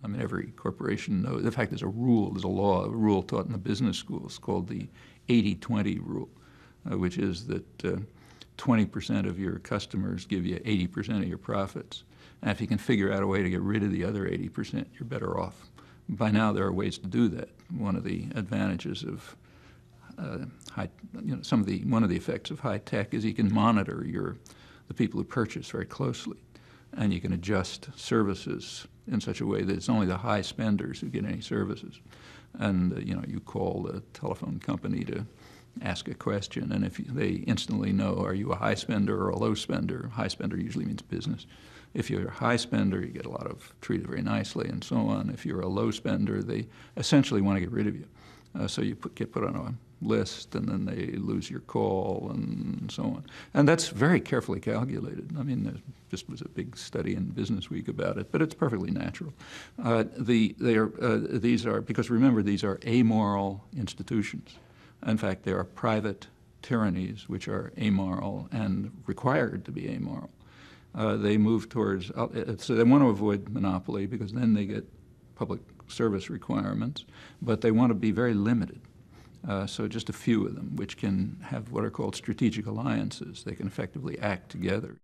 I mean, every corporation knows. In fact, there's a rule taught in the business schools called the 80-20 rule, which is that 20% of your customers give you 80% of your profits. And if you can figure out a way to get rid of the other 80%, you're better off. By now, there are ways to do that. One of the advantages of one of the effects of high tech is you can monitor the people who purchase very closely, and you can adjust services in such a way that it's only the high spenders who get any services. And you call the telephone company to ask a question, and if they instantly know, are you a high spender or a low spender? High spender usually means business. If you're a high spender, you get treated very nicely and so on. If you're a low spender, they essentially want to get rid of you. So you get put on a list, and then they lose your call and so on. And that's very carefully calculated. I mean, there just was a big study in Business Week about it, but it's perfectly natural. Because remember, these are amoral institutions. In fact, they are private tyrannies which are amoral and required to be amoral. They move towards, so they want to avoid monopoly because then they get public service requirements, but they want to be very limited. So just a few of them, which can have what are called strategic alliances. They can effectively act together.